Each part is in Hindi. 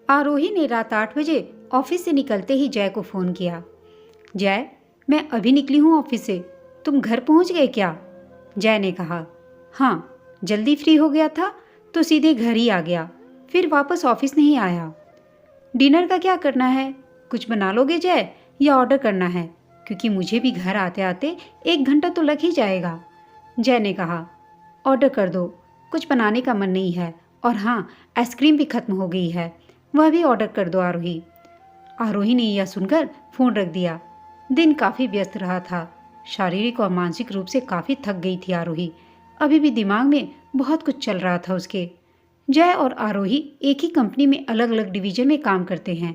आरोही ने रात 8 बजे ऑफिस से निकलते ही जय को फ़ोन किया। जय, मैं अभी निकली हूँ ऑफिस से, तुम घर पहुँच गए क्या? जय ने कहा, हाँ, जल्दी फ्री हो गया था तो सीधे घर ही आ गया, फिर वापस ऑफिस नहीं आया। डिनर का क्या करना है? कुछ बना लोगे जय, या ऑर्डर करना है? क्योंकि मुझे भी घर आते आते 1 घंटा तो लग ही जाएगा। जय ने कहा, ऑर्डर कर दो, कुछ बनाने का मन नहीं है, और हाँ, आइसक्रीम भी खत्म हो गई है, वह भी ऑर्डर कर दो आरोही। आरोही ने यह सुनकर फ़ोन रख दिया। दिन काफ़ी व्यस्त रहा था, शारीरिक और मानसिक रूप से काफ़ी थक गई थी आरोही। अभी भी दिमाग में बहुत कुछ चल रहा था उसके। जय और आरोही एक ही कंपनी में अलग अलग डिवीजन में काम करते हैं।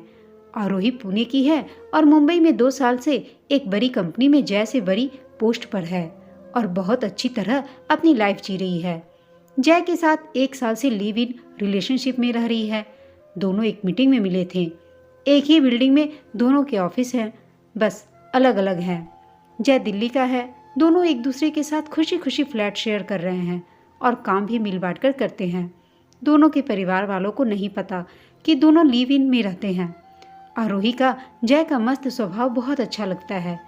आरोही पुणे की है और मुंबई में 2 साल से एक बड़ी कंपनी में जय से बड़ी पोस्ट पर है और बहुत अच्छी तरह अपनी लाइफ जी रही है। जय के साथ 1 साल से लिव इन रिलेशनशिप में रह रही है। दोनों एक मीटिंग में मिले थे। एक ही बिल्डिंग में दोनों के ऑफिस हैं, बस अलग अलग हैं। जय दिल्ली का है, दोनों एक दूसरे के साथ खुशी खुशी फ्लैट शेयर कर रहे हैं और काम भी मिल बांट कर करते हैं। दोनों के परिवार वालों को नहीं पता कि दोनों लिव इन में रहते हैं। आरोही का जय का मस्त स्वभाव बहुत अच्छा लगता है।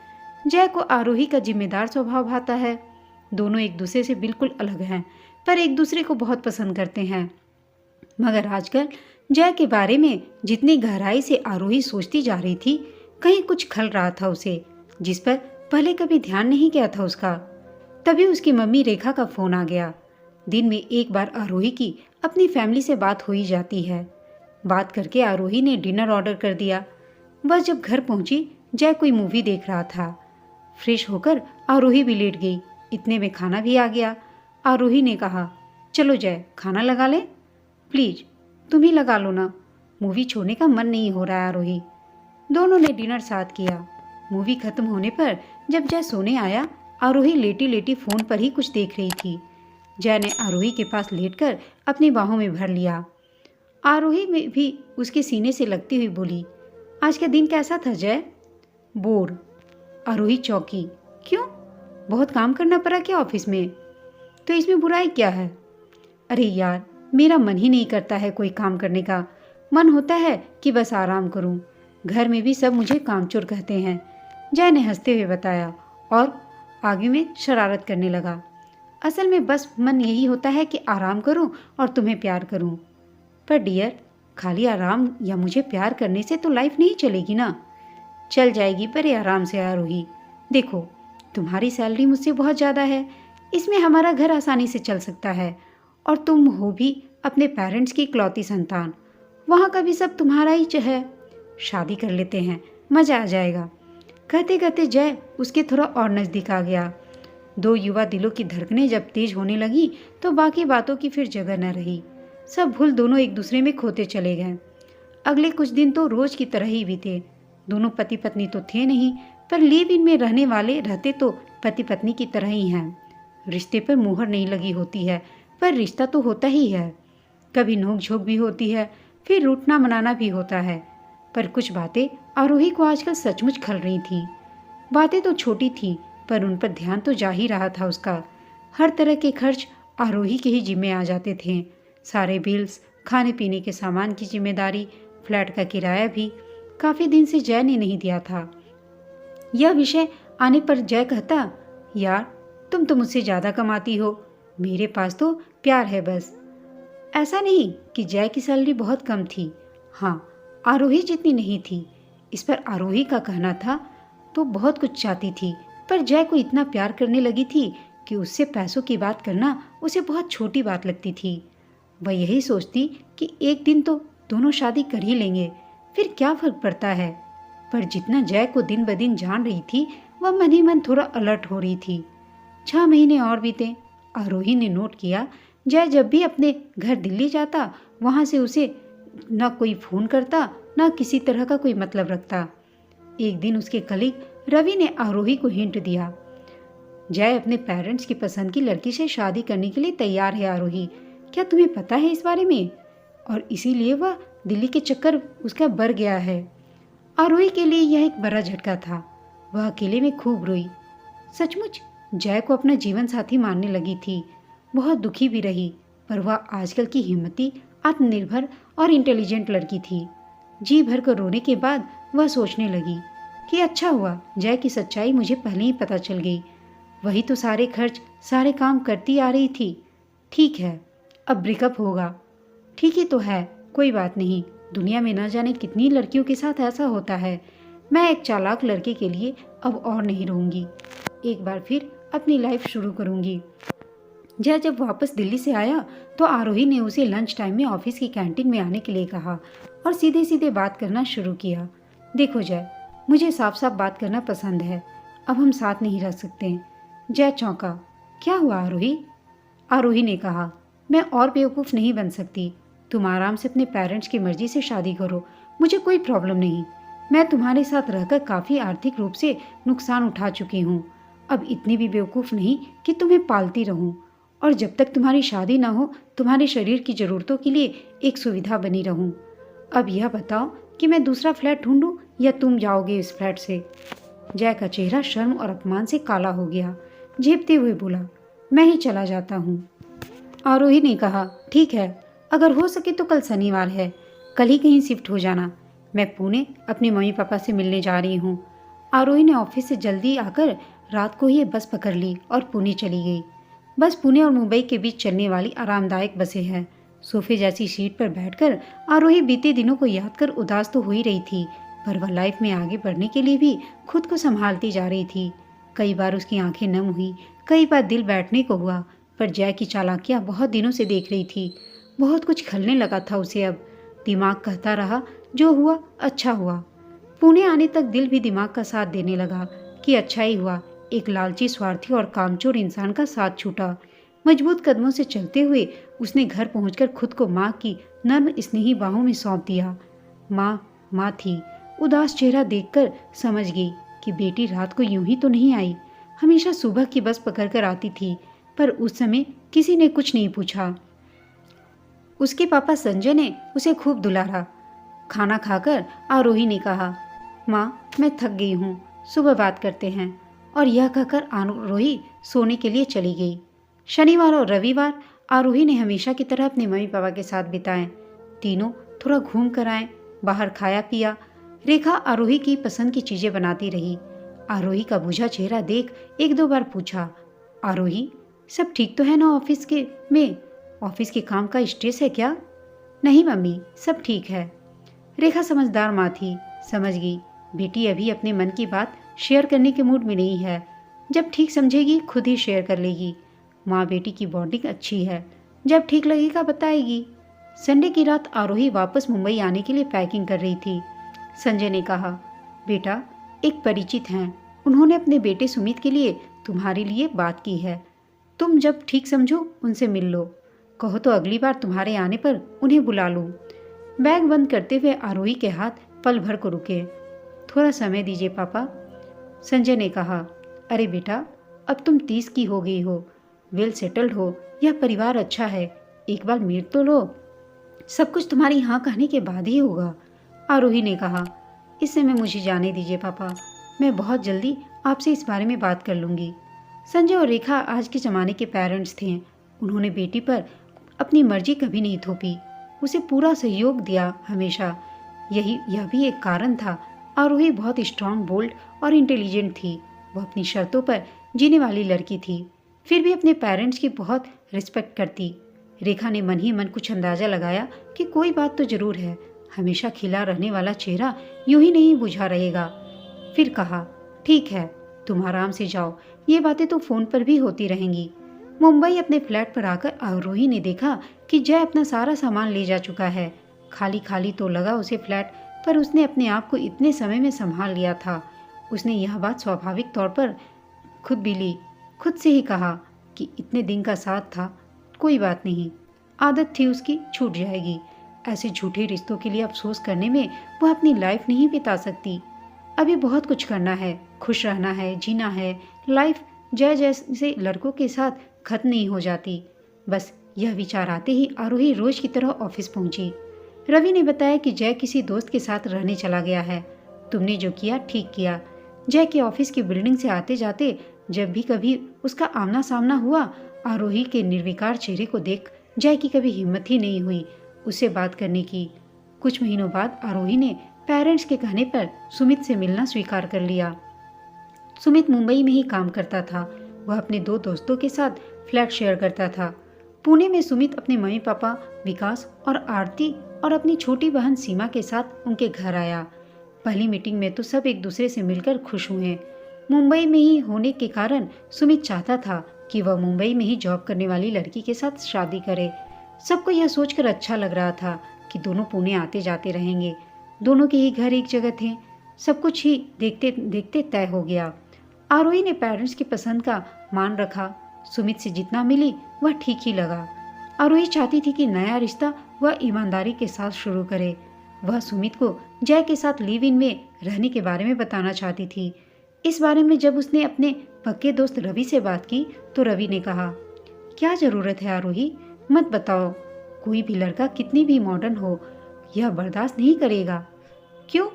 जय को आरोही का जिम्मेदार स्वभाव भाता है। दोनों एक दूसरे से बिल्कुल अलग हैं, पर एक दूसरे को बहुत पसंद करते हैं। मगर आजकल जय के बारे में जितनी गहराई से आरोही सोचती जा रही थी, कहीं कुछ खल रहा था उसे, जिस पर पहले कभी ध्यान नहीं गया था उसका। तभी उसकी मम्मी रेखा का फोन आ गया। दिन में एक बार आरोही की अपनी फैमिली से बात हो ही जाती है। बात करके आरोही ने डिनर ऑर्डर कर दिया। वह जब घर पहुंची, जय कोई मूवी देख रहा था। फ्रेश होकर आरोही भी लेट गई। इतने में खाना भी आ गया। आरोही ने कहा, चलो जय, खाना लगा लें। प्लीज तुम ही लगा लो ना, मूवी छोड़ने का मन नहीं हो रहा है आरोही। दोनों ने डिनर साथ किया। मूवी खत्म होने पर जब जय सोने आया, आरोही लेटी लेटी फोन पर ही कुछ देख रही थी। जय ने आरोही के पास लेटकर अपनी बाहों में भर लिया। आरोही में भी उसके सीने से लगती हुई बोली, आज का दिन कैसा था जय? बोर। आरोही चौंकी। क्यों? बहुत काम करना पड़ा क्या ऑफिस में? तो इसमें बुराई क्या है? अरे यार, मेरा मन ही नहीं करता है कोई काम करने का। मन होता है कि बस आराम करूं। घर में भी सब मुझे कामचोर कहते हैं, जय ने हंसते हुए बताया और आगे में शरारत करने लगा। असल में बस मन यही होता है कि आराम करूं और तुम्हें प्यार करूं। पर डियर, खाली आराम या मुझे प्यार करने से तो लाइफ नहीं चलेगी ना। चल जाएगी, पर ये आराम से आरोही। देखो, तुम्हारी सैलरी मुझसे बहुत ज़्यादा है, इसमें हमारा घर आसानी से चल सकता है। और तुम हो भी अपने पेरेंट्स की इकलौती संतान, वहाँ का भी सब तुम्हारा ही है। शादी कर लेते हैं, मज़ा आ जाएगा। कहते कहते जय उसके थोड़ा और नज़दीक आ गया। दो युवा दिलों की धड़कनें जब तेज होने लगी तो बाकी बातों की फिर जगह न रही। सब भूल दोनों एक दूसरे में खोते चले गए। अगले कुछ दिन तो रोज की तरह ही बीते। दोनों पति पत्नी तो थे नहीं, पर लिव इन में रहने वाले रहते तो पति पत्नी की तरह ही हैं। रिश्ते पर मुहर नहीं लगी होती है, पर रिश्ता तो होता ही है। कभी नोक झोंक भी होती है, फिर रूठना मनाना भी होता है। पर कुछ बातें आरोही को आजकल सचमुच खल रही थी। बातें तो छोटी थी, पर उन पर ध्यान तो जा ही रहा था उसका। हर तरह के खर्च आरोही के ही जिम्मे आ जाते थे। सारे बिल्स, खाने पीने के सामान की जिम्मेदारी, फ्लैट का किराया भी काफ़ी दिन से जय ने नहीं दिया था। यह विषय आने पर जय कहता, यार तुम तो मुझसे ज़्यादा कमाती हो, मेरे पास तो प्यार है बस। ऐसा नहीं कि जय की सैलरी बहुत कम थी, हाँ, आरोही जितनी नहीं थी। इस पर आरोही का कहना था तो बहुत कुछ चाहती थी, पर जय को इतना प्यार करने लगी थी कि उससे पैसों की बात करना उसे बहुत छोटी बात लगती थी। वह यही सोचती कि एक दिन तो दोनों शादी कर ही लेंगे, फिर क्या फर्क पड़ता है। पर जितना जय को दिन ब दिन जान रही थी, वह मन ही मन थोड़ा अलर्ट हो रही थी। 6 महीने और बीते। आरोही ने नोट किया, जय जब भी अपने घर दिल्ली जाता, वहाँ से उसे न कोई फ़ोन करता, न किसी तरह का कोई मतलब रखता। एक दिन उसके कलीग रवि ने आरोही को हिंट दिया, जय अपने पेरेंट्स की पसंद की लड़की से शादी करने के लिए तैयार है आरोही, क्या तुम्हें पता है इस बारे में? और इसीलिए वह दिल्ली के चक्कर उसका बढ़ गया है। आरोही के लिए यह एक बड़ा झटका था। वह अकेले में खूब रोई। सचमुच जय को अपना जीवन साथी मानने लगी थी। बहुत दुखी भी रही, पर वह आजकल की हिम्मती आत्मनिर्भर और इंटेलिजेंट लड़की थी। जी भर कर रोने के बाद वह सोचने लगी कि अच्छा हुआ जय की सच्चाई मुझे पहले ही पता चल गई। वही तो सारे खर्च सारे काम करती आ रही थी। ठीक है, अब ब्रेकअप होगा। ठीक ही तो है, कोई बात नहीं। दुनिया में न जाने कितनी लड़कियों के साथ ऐसा होता है। मैं एक चालाक लड़के के लिए अब और नहीं रहूंगी। एक बार फिर अपनी लाइफ शुरू करूंगी। जय जब वापस दिल्ली से आया तो आरोही ने उसे लंच टाइम में ऑफिस की कैंटीन में आने के लिए कहा और सीधे सीधे बात करना शुरू किया। देखो जय, मुझे साफ साफ बात करना पसंद है। अब हम साथ नहीं रह सकते। जय चौंका। क्या हुआ आरोही? आरोही ने कहा, मैं और बेवकूफ़ नहीं बन सकती। तुम आराम से अपने पेरेंट्स की मर्जी से शादी करो, मुझे कोई प्रॉब्लम नहीं। मैं तुम्हारे साथ रहकर काफ़ी आर्थिक रूप से नुकसान उठा चुकी हूँ। अब इतनी भी बेवकूफ़ नहीं कि तुम्हें पालती रहूँ और जब तक तुम्हारी शादी ना हो तुम्हारे शरीर की ज़रूरतों के लिए एक सुविधा बनी रहूँ। अब यह बताओ कि मैं दूसरा फ्लैट ढूंढूं या तुम जाओगे इस फ्लैट से? जय का चेहरा शर्म और अपमान से काला हो गया। झेपते हुए बोला, मैं ही चला जाता हूँ। आरोही ने कहा, ठीक है, अगर हो सके तो कल शनिवार है, कल ही कहीं शिफ्ट हो जाना। मैं पुणे अपने मम्मी पापा से मिलने जा रही हूँ। आरोही ने ऑफिस से जल्दी आकर रात को ही बस पकड़ ली और पुणे चली गई। बस पुणे और मुंबई के बीच चलने वाली आरामदायक बसें हैं। सोफे जैसी सीट पर बैठकर आरोही बीते दिनों को याद कर उदास तो हो ही रही थी, पर वह लाइफ में आगे बढ़ने के लिए भी खुद को संभालती जा रही थी। कई बार उसकी आंखें नम हुई, कई बार दिल बैठने को हुआ, पर जय की चालाकियां बहुत दिनों से देख रही थी। बहुत कुछ खलने लगा था उसे अब। दिमाग कहता रहा, जो हुआ अच्छा हुआ। पुणे आने तक दिल भी दिमाग का साथ देने लगा कि अच्छा ही हुआ, एक लालची, स्वार्थी और कामचोर इंसान का साथ छूटा। मजबूत कदमों से चलते हुए उसने घर पहुंचकर खुद को माँ की नर्म स्नेही बाहों में सौंप दिया। माँ थी। उदास चेहरा देखकर समझ गई कि बेटी रात को यूं ही तो नहीं आई। हमेशा सुबह की बस पकड़कर आती थी, पर उस समय किसी ने कुछ नहीं पूछा। उसके पापा संजय ने उसे खूब दुलारा। खाना खाकर आरोही ने कहा, माँ मैं थक गई हूँ, सुबह बात करते हैं। और यह कहकर आरोही सोने के लिए चली गई। शनिवार और रविवार आरोही ने हमेशा की तरह अपने मम्मी पापा के साथ बिताए। तीनों थोड़ा घूम कर आए, बाहर खाया पिया। रेखा आरोही की पसंद की चीजें बनाती रही। आरोही का बुझा चेहरा देख एक दो बार पूछा, आरोही सब ठीक तो है ना ऑफिस में? ऑफिस के काम का स्ट्रेस है क्या? नहीं मम्मी, सब ठीक है। रेखा समझदार माँ थी, समझ गई बेटी अभी अपने मन की बात शेयर करने के मूड में नहीं है। जब ठीक समझेगी खुद ही शेयर कर लेगी। माँ बेटी की बॉन्डिंग अच्छी है, जब ठीक लगेगा बताएगी। संडे की रात आरोही वापस मुंबई आने के लिए पैकिंग कर रही थी। संजय ने कहा, बेटा एक परिचित हैं, उन्होंने अपने बेटे सुमित के लिए तुम्हारे लिए बात की है। तुम जब ठीक समझो उनसे मिल लो। कहो तो अगली बार तुम्हारे आने पर उन्हें बुला लूँ। बैग बंद करते हुए आरोही के हाथ पल भर को रुके। थोड़ा समय दीजिए पापा। संजय ने कहा, अरे बेटा अब तुम 30 की हो गई हो, वेल सेटल्ड हो, यह परिवार अच्छा है, एक बार मिल तो लो। सब कुछ तुम्हारी हाँ कहने के बाद ही होगा। आरोही ने कहा, इस समय मुझे जाने दीजिए पापा, मैं बहुत जल्दी आपसे इस बारे में बात कर लूँगी। संजय और रेखा आज के ज़माने के पेरेंट्स थे। उन्होंने बेटी पर अपनी मर्जी कभी नहीं थोपी, उसे पूरा सहयोग दिया हमेशा। यह भी एक कारण था। आरोही बहुत स्ट्रांग, बोल्ड और इंटेलिजेंट थी। वह अपनी शर्तों पर जीने वाली लड़की थी, फिर भी अपने पेरेंट्स की बहुत रिस्पेक्ट करती। रेखा ने मन ही मन कुछ अंदाजा लगाया कि कोई बात तो जरूर है, हमेशा खिला रहने वाला चेहरा यूं ही नहीं बुझा रहेगा। फिर कहा, ठीक है तुम आराम से जाओ, ये बातें तो फोन पर भी होती रहेंगी। मुंबई अपने फ्लैट पर आकर आरोही ने देखा कि जय अपना सारा सामान ले जा चुका है। खाली खाली तो लगा उसे फ्लैट, पर उसने अपने आप को इतने समय में संभाल लिया था। उसने यह बात स्वाभाविक तौर पर खुद भी ली, खुद से ही कहा कि इतने दिन का साथ था, कोई बात नहीं, आदत थी उसकी, छूट जाएगी। ऐसे झूठे रिश्तों के लिए अफसोस करने में वह अपनी लाइफ नहीं बिता सकती। अभी बहुत कुछ करना है, खुश रहना है, जीना है। लाइफ जय जैसे लड़कों के साथ खत्म नहीं हो जाती। बस यह विचार आते ही आरोही रोज की तरह ऑफिस पहुंची। रवि ने बताया कि जय किसी दोस्त के साथ रहने चला गया है। तुमने जो किया ठीक किया। जय के ऑफिस की बिल्डिंग से आते जाते जब भी कभी उसका आमना सामना हुआ, आरोही के निर्विकार चेहरे को देख जय की कभी हिम्मत ही नहीं हुई उससे बात करने की। कुछ महीनों बाद आरोही ने पेरेंट्स के कहने पर सुमित से मिलना स्वीकार कर लिया। सुमित मुंबई में ही काम करता था। वह अपने 2 दोस्तों के साथ फ्लैट शेयर करता था। पुणे में सुमित अपने मम्मी पापा विकास और आरती और अपनी छोटी बहन सीमा के साथ उनके घर आया। पहली मीटिंग में तो सब एक दूसरे से मिलकर खुश हुए। मुंबई में ही होने के कारण सुमित चाहता था कि वह मुंबई में ही जॉब करने वाली लड़की के साथ शादी करे। सबको यह सोचकर अच्छा लग रहा था कि दोनों पुणे आते जाते रहेंगे। दोनों के ही घर एक जगह थे। सब कुछ ही देखते देखते तय हो गया। आरोही ने पेरेंट्स की पसंद का मान रखा। सुमित से जितना मिली वह ठीक ही लगा। आरोही चाहती थी कि नया रिश्ता वह ईमानदारी के साथ शुरू करे। वह सुमित को जय के साथ लिव इन में रहने के बारे में बताना चाहती थी। इस बारे में जब उसने अपने पक्के दोस्त रवि से बात की तो रवि ने कहा, क्या जरूरत है आरोही, मत बताओ। कोई भी लड़का कितनी भी मॉडर्न हो यह बर्दाश्त नहीं करेगा। क्यों?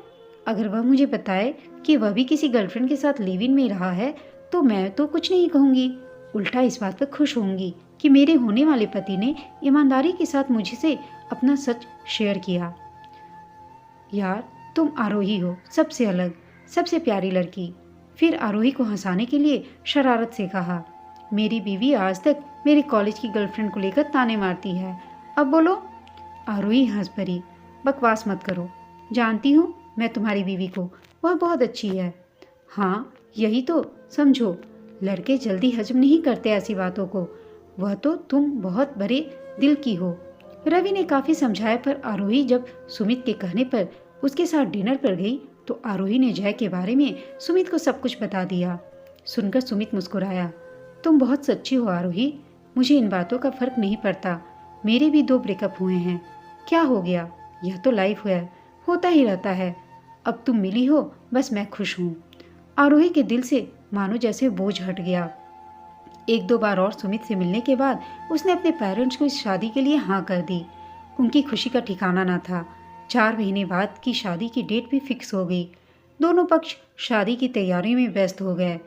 अगर वह मुझे बताए कि वह भी किसी गर्लफ्रेंड के साथ लिव इन में रहा है तो मैं तो कुछ नहीं कहूँगी। उल्टा इस बात पर खुश होंगी कि मेरे होने वाले पति ने ईमानदारी के साथ मुझसे अपना सच शेयर किया। यार तुम आरोही हो, सबसे अलग, सबसे प्यारी लड़की। फिर आरोही को हंसाने के लिए शरारत से कहा, मेरी बीवी आज तक मेरे कॉलेज की गर्लफ्रेंड को लेकर ताने मारती है, अब बोलो। आरोही हंस पड़ी, बकवास मत करो, जानती हूँ मैं तुम्हारी बीवी को, वह बहुत अच्छी है। हाँ यही तो समझो, लड़के जल्दी हजम नहीं करते ऐसी बातों को। वह तो तुम बहुत बड़े दिल की हो। रवि ने काफ़ी समझाया पर आरोही जब सुमित के कहने पर उसके साथ डिनर पर गई तो आरोही ने जय के बारे में सुमित को सब कुछ बता दिया। सुनकर सुमित मुस्कुराया, तुम बहुत सच्ची हो आरोही, मुझे इन बातों का फर्क नहीं पड़ता। मेरे भी 2 ब्रेकअप हुए हैं, क्या हो गया, यह तो लाइफ है, होता ही रहता है। अब तुम मिली हो, बस मैं खुश हूँ। आरोही के दिल से मानो जैसे बोझ हट गया। 1-2 बार और सुमित से मिलने के बाद उसने अपने पेरेंट्स को इस शादी के लिए हाँ कर दी। उनकी खुशी का ठिकाना न था। 4 महीने बाद की शादी की डेट भी फिक्स हो गई। दोनों पक्ष शादी की तैयारी में व्यस्त हो गए।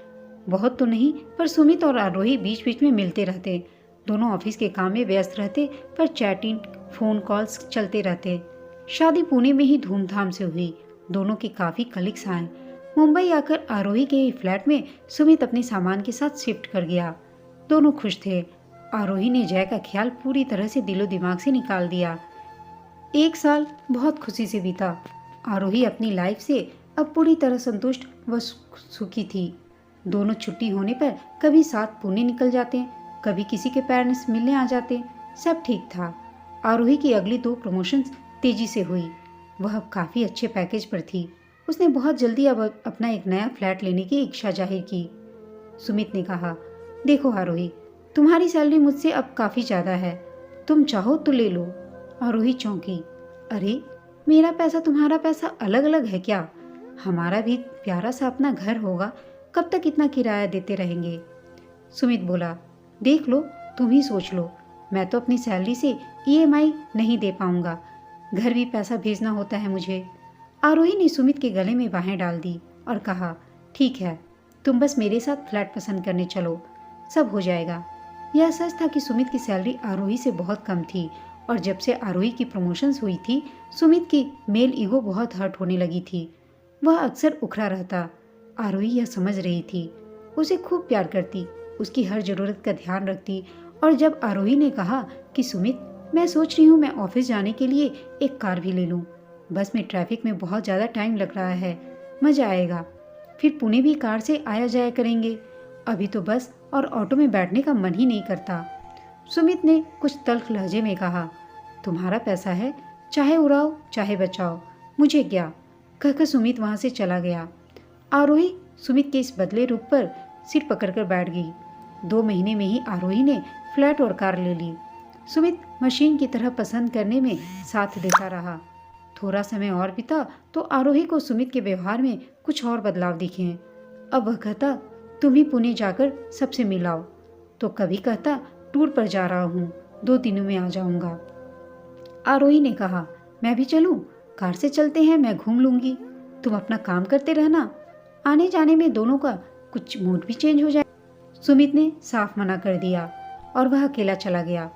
बहुत तो नहीं पर सुमित और आरोही बीच बीच में मिलते रहते। दोनों ऑफिस के काम में व्यस्त रहते पर चैटिंग फ़ोन कॉल्स चलते रहते। शादी पुणे में ही धूमधाम से हुई। दोनों के काफ़ी कलीग्स आए। मुंबई आकर आरोही के ही फ्लैट में सुमित अपने सामान के साथ शिफ्ट कर गया। दोनों खुश थे। आरोही ने जय का ख्याल पूरी तरह से दिलो दिमाग से निकाल दिया। 1 साल बहुत खुशी से बीता। आरोही अपनी लाइफ से अब पूरी तरह संतुष्ट व सुखी थी। दोनों छुट्टी होने पर कभी साथ पुणे निकल जाते, कभी किसी के पेरेंट्स मिलने आ जाते, सब ठीक था। आरोही की अगली 2 प्रमोशंस तेजी से हुई। वह अब काफ़ी अच्छे पैकेज पर थी। उसने बहुत जल्दी अब अपना एक नया फ्लैट लेने की इच्छा जाहिर की। सुमित ने कहा, देखो आरोही, तुम्हारी सैलरी मुझसे अब काफ़ी ज़्यादा है, तुम चाहो तो ले लो। आरोही चौंकी, अरे मेरा पैसा तुम्हारा पैसा अलग अलग है क्या? हमारा भी प्यारा सा अपना घर होगा, कब तक इतना किराया देते रहेंगे? सुमित बोला, देख लो, तुम ही सोच लो, मैं तो अपनी सैलरी से EMI नहीं दे पाऊंगा, घर भी पैसा भेजना होता है मुझे। आरोही ने सुमित के गले में बाहें डाल दी और कहा, ठीक है, तुम बस मेरे साथ फ्लैट पसंद करने चलो, सब हो जाएगा। यह सच था कि सुमित की सैलरी आरोही से बहुत कम थी और जब से आरोही की प्रमोशंस हुई थी सुमित की मेल ईगो बहुत हर्ट होने लगी थी। वह अक्सर उखड़ा रहता। आरोही यह समझ रही थी। उसे खूब प्यार करती, उसकी हर ज़रूरत का ध्यान रखती। और जब आरोही ने कहा कि सुमित, मैं सोच रही हूँ मैं ऑफिस जाने के लिए एक कार भी ले लूँ, बस में ट्रैफिक में बहुत ज़्यादा टाइम लग रहा है, मज़ा आएगा, फिर पुणे भी कार से आया जाया करेंगे, अभी तो बस और ऑटो में बैठने का मन ही नहीं करता। सुमित ने कुछ तल्ख लहजे में कहा, तुम्हारा पैसा है, चाहे उड़ाओ चाहे बचाओ, मुझे क्या। कहकर सुमित वहाँ से चला गया। आरोही सुमित के इस बदले रुख पर सिर पकड़कर बैठ गई। 2 महीने में ही आरोही ने फ्लैट और कार ले ली। सुमित मशीन की तरह पसंद करने में साथ देता रहा। थोड़ा समय और बीता तो आरोही को सुमित के व्यवहार में कुछ और बदलाव दिखे। अब वह कहता, तुम ही पुणे जाकर सबसे मिलाओ, तो कभी कहता टूर पर जा रहा हूँ, 2 दिनों में आ जाऊँगा। आरोही ने कहा, मैं भी चलूँ, कार से चलते हैं, मैं घूम लूँगी, तुम अपना काम करते रहना, आने जाने में दोनों का कुछ मूड भी चेंज हो जाए। सुमित ने साफ मना कर दिया और वह अकेला चला गया।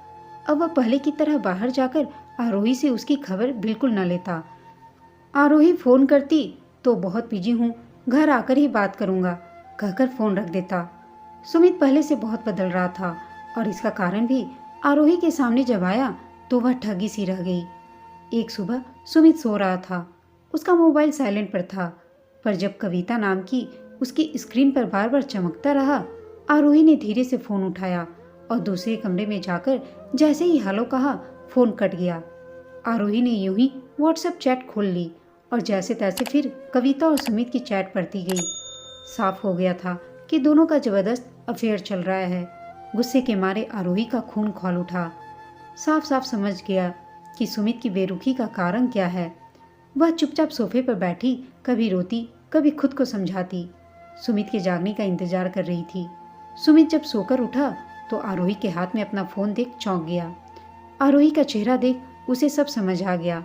अब वह पहले की तरह बाहर जाकर आरोही से उसकी खबर बिल्कुल न लेता। आरोही फ़ोन करती तो बहुत बिजी हूँ, घर आकर ही बात करूँगा कहकर फ़ोन रख देता। सुमित पहले से बहुत बदल रहा था और इसका कारण भी आरोही के सामने जब आया तो वह ठगी सी रह गई। एक सुबह सुमित सो रहा था, उसका मोबाइल साइलेंट पर था, पर जब कविता नाम की उसकी स्क्रीन पर बार बार चमकता रहा, आरोही ने धीरे से फ़ोन उठाया और दूसरे कमरे में जाकर जैसे ही हेलो कहा, फ़ोन कट गया। आरोही ने यूं ही व्हाट्सएप चैट खोल ली और जैसे तैसे फिर कविता और सुमित की चैट पढ़ती गई। साफ हो गया था कि दोनों का ज़बरदस्त अफेयर चल रहा है। गुस्से के मारे आरोही का खून खौल उठा। साफ साफ समझ गया कि सुमित की बेरुखी का कारण क्या है। वह चुपचाप सोफे पर बैठी कभी रोती कभी खुद को समझाती। सुमित के जागने का इंतजार कर रही थी। सुमित जब सोकर उठा तो आरोही के हाथ में अपना फ़ोन देख चौंक गया। आरोही का चेहरा देख उसे सब समझ आ गया।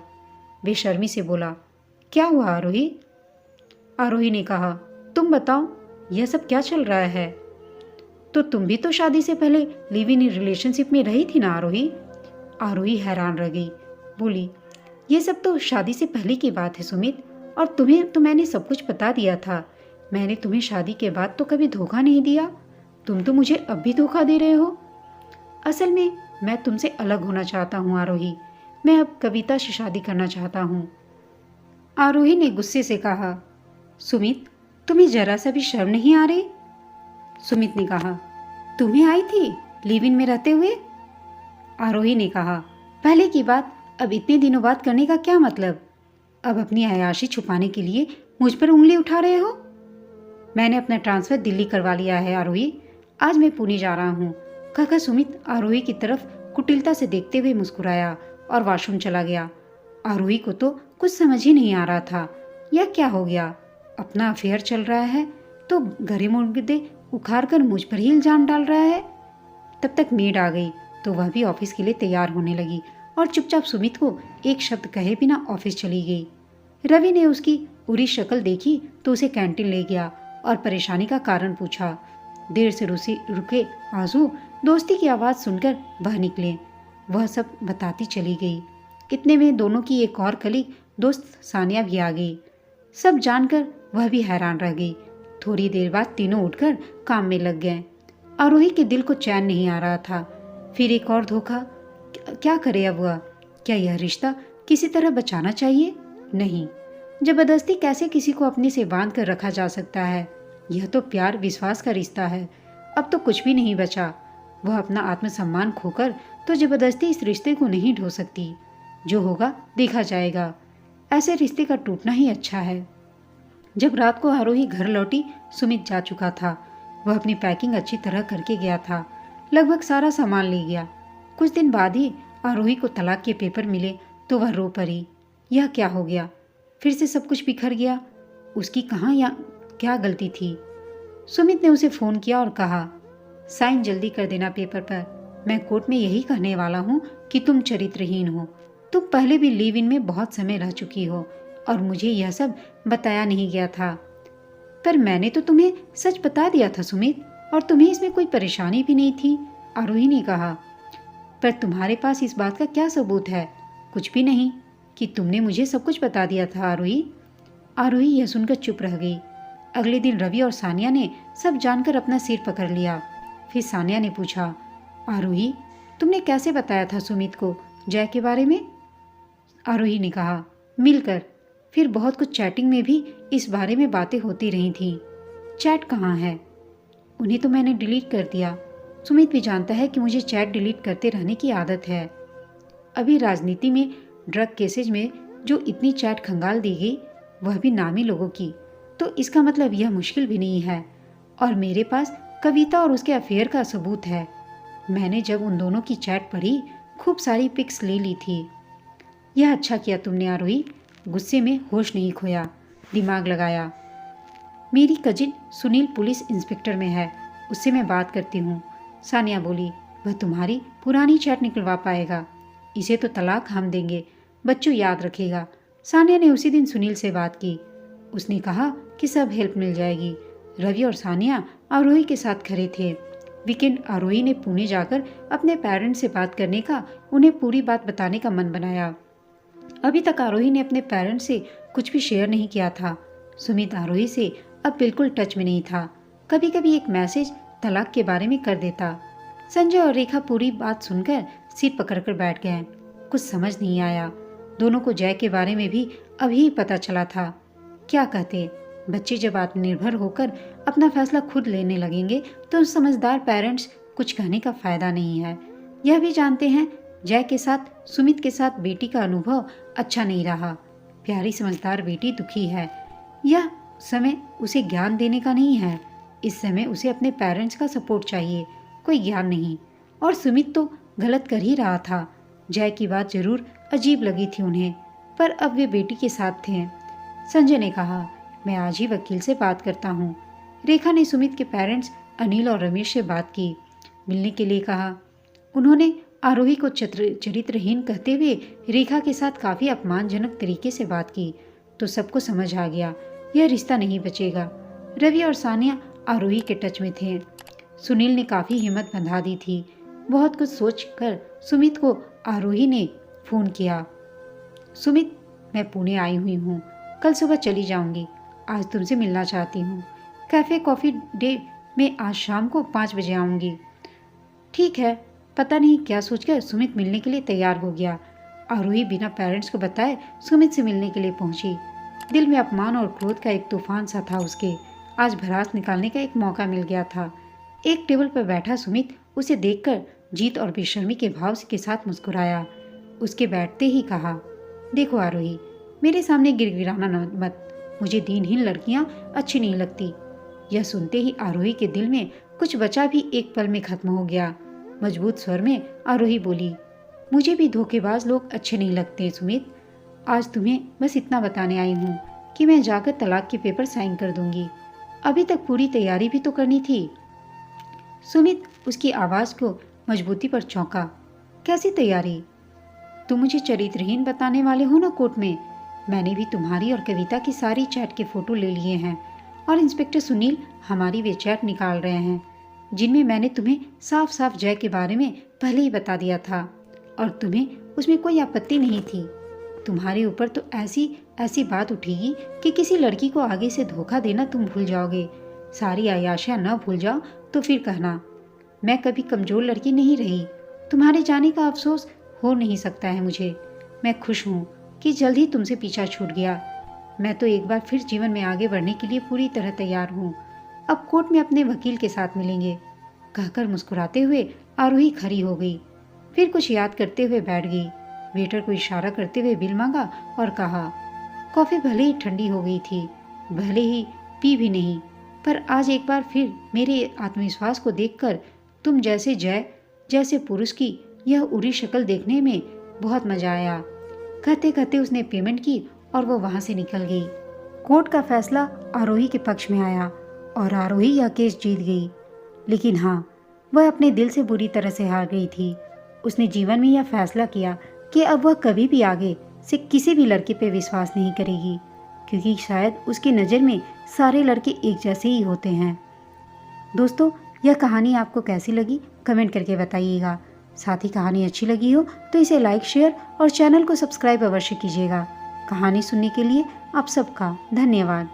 बेशर्मी से बोला, क्या हुआ आरोही? आरोही ने कहा, तुम बताओ, यह सब क्या चल रहा है? तो तुम भी तो शादी से पहले लिव इन रिलेशनशिप में रही थी ना आरोही? आरोही हैरान रह गई, बोली, ये सब तो शादी से पहले की बात है सुमित, और तुम्हें तो मैंने सब कुछ बता दिया था। मैंने तुम्हें शादी के बाद तो कभी धोखा नहीं दिया। तुम तो मुझे अब भी धोखा दे रहे हो। असल में मैं तुमसे अलग होना चाहता हूँ आरोही। मैं अब कविता से शादी करना चाहता हूँ। आरोही ने गुस्से से कहा, सुमित, तुम्हें जरा सा भी शर्म नहीं आ रही? सुमित ने कहा, तुम्हें आई थी लिव इन में रहते हुए? आरोही ने कहा, पहले की बात अब इतने दिनों बाद करने का क्या मतलब? अब अपनी अय्याशी छुपाने के लिए मुझ पर उंगली उठा रहे हो? मैंने अपना ट्रांसफ़र दिल्ली करवा लिया है आरोही। आज मैं पुणे जा रहा हूँ कहकर सुमित आरोही की तरफ कुटिलता से देखते हुए मुस्कुराया और वॉशरूम चला गया। आरोही को तो कुछ समझ ही नहीं आ रहा था, यह क्या हो गया? अपना अफेयर चल रहा है तो गरे मुर्दे उखाड़ कर मुझ पर ही इल्जाम डाल रहा है। तब तक मेड आ गई तो वह भी ऑफिस के लिए तैयार होने लगी और चुपचाप सुमित को एक शब्द कहे बिना ऑफिस चली गई। रवि ने उसकी पूरी शक्ल देखी तो उसे कैंटीन ले गया और परेशानी का कारण पूछा। देर से रुके आंसू दोस्ती की आवाज़ सुनकर वह निकले। वह सब बताती चली गई। इतने में दोनों की एक और कलीग दोस्त सानिया भी आ गई। सब जानकर वह भी हैरान रह गई। थोड़ी देर बाद तीनों उठकर काम में लग गए। आरोही के दिल को चैन नहीं आ रहा था। फिर एक और धोखा, क्या करे अब वह? क्या यह रिश्ता किसी तरह बचाना चाहिए? नहीं, जबरदस्ती कैसे किसी को अपने से बांध कर रखा जा सकता है? यह तो प्यार विश्वास का रिश्ता है। अब तो कुछ भी नहीं बचा। वह अपना आत्मसम्मान खोकर तो जबरदस्ती इस रिश्ते को नहीं ढो सकती। जो होगा देखा जाएगा। ऐसे रिश्ते का टूटना ही अच्छा है। जब रात को आरोही घर लौटी, सुमित जा चुका था। वह अपनी पैकिंग अच्छी तरह करके गया था। लगभग सारा सामान ले गया। कुछ दिन बाद ही आरोही को तलाक के पेपर मिले तो वह रो पड़ी। यह क्या हो गया? फिर से सब कुछ बिखर गया। उसकी कहाँ या क्या गलती थी? सुमित ने उसे फ़ोन किया और कहा, साइन जल्दी कर देना पेपर पर। मैं कोर्ट में यही कहने वाला हूँ कि तुम चरित्रहीन हो। तुम पहले भी लिव इन में बहुत समय रह चुकी हो और मुझे यह सब बताया नहीं गया था। पर मैंने तो तुम्हें सच बता दिया था सुमित, और तुम्हें इसमें कोई परेशानी भी नहीं थी, आरोही ने कहा। पर तुम्हारे पास इस बात का क्या सबूत है? कुछ भी नहीं कि तुमने मुझे सब कुछ बता दिया था आरोही। आरोही यह सुनकर चुप रह गई। अगले दिन रवि और सानिया ने सब जानकर अपना सिर पकड़ लिया। फिर सानिया ने पूछा, आरोही, तुमने कैसे बताया था सुमित को जय के बारे में? आरोही ने कहा, मिलकर। फिर बहुत कुछ चैटिंग में भी इस बारे में बातें होती रही थीं। चैट कहाँ है? उन्हें तो मैंने डिलीट कर दिया। सुमित भी जानता है कि मुझे चैट डिलीट करते रहने की आदत है। अभी राजनीति में ड्रग केसेज में जो इतनी चैट खंगाल दी गई, वह भी नामी लोगों की, तो इसका मतलब यह मुश्किल भी नहीं है। और मेरे पास कविता और उसके अफेयर का सबूत है। मैंने जब उन दोनों की चैट पढ़ी, खूब सारी पिक्स ले ली थी। यह अच्छा किया तुमने आरोही। गुस्से में होश नहीं खोया, दिमाग लगाया। मेरी कजिन सुनील पुलिस इंस्पेक्टर में है, उससे मैं बात करती हूँ। सानिया बोली, वह तुम्हारी पुरानी चैट निकलवा पाएगा। इसे तो तलाक हम देंगे, बच्चों याद रखेगा। सानिया ने उसी दिन सुनील से बात की। उसने कहा कि सब हेल्प मिल जाएगी। रवि और सानिया आरोही के साथ खड़े थे। वीकेंड आरोही ने पुणे जाकर अपने पेरेंट्स से बात करने का, उन्हें पूरी बात बताने का मन बनाया। अभी तक आरोही ने अपने पेरेंट्स से कुछ भी शेयर नहीं किया था। सुमित आरोही से अब बिल्कुल टच में नहीं था। कभी कभी एक मैसेज तलाक के बारे में कर देता। संजय और रेखा पूरी बात सुनकर सिर पकड़कर बैठ गए। कुछ समझ नहीं आया। दोनों को जय के बारे में भी अभी पता चला था। क्या कहते, बच्चे जब आत्मनिर्भर होकर अपना फैसला खुद लेने लगेंगे तो समझदार पेरेंट्स कुछ कहने का फायदा नहीं है। यह भी जानते हैं जय के साथ सुमित के साथ बेटी का अनुभव अच्छा नहीं रहा। प्यारी समझदार बेटी दुखी है। यह समय उसे ज्ञान देने का नहीं है। इस समय उसे अपने पेरेंट्स का सपोर्ट चाहिए, कोई ज्ञान नहीं। और सुमित तो गलत कर ही रहा था। जय की बात जरूर अजीब लगी थी उन्हें, पर अब वे बेटी के साथ थे। संजय ने कहा, मैं आज ही वकील से बात करता हूँ। रेखा ने सुमित के पेरेंट्स अनिल और रमेश से बात की, मिलने के लिए कहा। उन्होंने आरोही को चरित्रहीन कहते हुए रेखा के साथ काफी अपमानजनक तरीके से बात की, तो सबको समझ आ गया यह रिश्ता नहीं बचेगा। रवि और सानिया आरोही के टच में थे। सुनील ने काफी हिम्मत बंधा दी थी। बहुत कुछ सोचकर सुमित को आरोही ने फोन किया। सुमित, मैं पुणे आई हुई हूँ, कल सुबह चली जाऊंगी। आज तुमसे मिलना चाहती हूँ। कैफे कॉफी डे में आज शाम को 5 बजे आऊंगी। ठीक है। पता नहीं क्या सोचकर सुमित मिलने के लिए तैयार हो गया। आरोही बिना पेरेंट्स को बताए सुमित से मिलने के लिए पहुंची। दिल में अपमान और क्रोध का एक तूफान सा था उसके। आज भड़ास निकालने का एक मौका मिल गया था। एक टेबल पर बैठा सुमित उसे देखकर जीत और बेशर्मी के भाव के साथ मुस्कुराया। उसके बैठते ही कहा, देखो आरोही, मेरे सामने गिड़गिड़ाना मत। मुझे दीनहीन लड़कियां अच्छी नहीं लगती। यह सुनते ही आरोही के दिल में कुछ बचा भी एक पल में खत्म हो गया। मजबूत स्वर में आरोही बोली, मुझे भी धोखेबाज लोग अच्छे नहीं लगते सुमित। आज तुम्हें बस इतना बताने आई हूँ कि मैं जाकर तलाक के पेपर साइन कर दूंगी। अभी तक पूरी तैयारी भी तो करनी थी। सुमित उसकी आवाज़ को मजबूती पर चौंका। कैसी तैयारी? तुम मुझे चरित्रहीन बताने वाले हो ना कोर्ट में। मैंने भी तुम्हारी और कविता की सारी चैट के फोटो ले लिए हैं और इंस्पेक्टर सुनील हमारी वे चैट निकाल रहे हैं जिनमें मैंने तुम्हें साफ साफ जय के बारे में पहले ही बता दिया था और तुम्हें उसमें कोई आपत्ति नहीं थी। तुम्हारे ऊपर तो ऐसी बात उठेगी कि किसी लड़की को आगे से धोखा देना तुम भूल जाओगे। सारी अय्याशियां न भूल जाओ तो फिर कहना। मैं कभी कमजोर लड़की नहीं रही। तुम्हारे जाने का अफसोस हो नहीं सकता है मुझे। मैं खुश हूँ कि जल्द ही तुमसे पीछा छूट गया। मैं तो एक बार फिर जीवन में आगे बढ़ने के लिए पूरी तरह तैयार हूँ। अब कोर्ट में अपने वकील के साथ मिलेंगे। कहकर मुस्कुराते हुए आरोही खड़ी हो गई। फिर कुछ याद करते हुए बैठ गई। वेटर को इशारा करते हुए बिल मांगा और कहा, कॉफ़ी भले ही ठंडी हो गई थी, भले ही पी भी नहीं, पर आज एक बार फिर मेरे आत्मविश्वास को देखकर तुम जैसे जय जैसे पुरुष की यह उरी शक्ल देखने में बहुत मजा आया। कहते कहते उसने पेमेंट की और वो वहाँ से निकल गई। कोर्ट का फैसला आरोही के पक्ष में आया और आरोही यह केस जीत गई। लेकिन हाँ, वह अपने दिल से बुरी तरह से हार गई थी। उसने जीवन में यह फैसला किया कि अब वह कभी भी आगे से किसी भी लड़के पे विश्वास नहीं करेगी, क्योंकि शायद उसकी नज़र में सारे लड़के एक जैसे ही होते हैं। दोस्तों, यह कहानी आपको कैसी लगी कमेंट करके बताइएगा। साथ ही कहानी अच्छी लगी हो तो इसे लाइक, शेयर और चैनल को सब्सक्राइब अवश्य कीजिएगा। कहानी सुनने के लिए आप सबका धन्यवाद।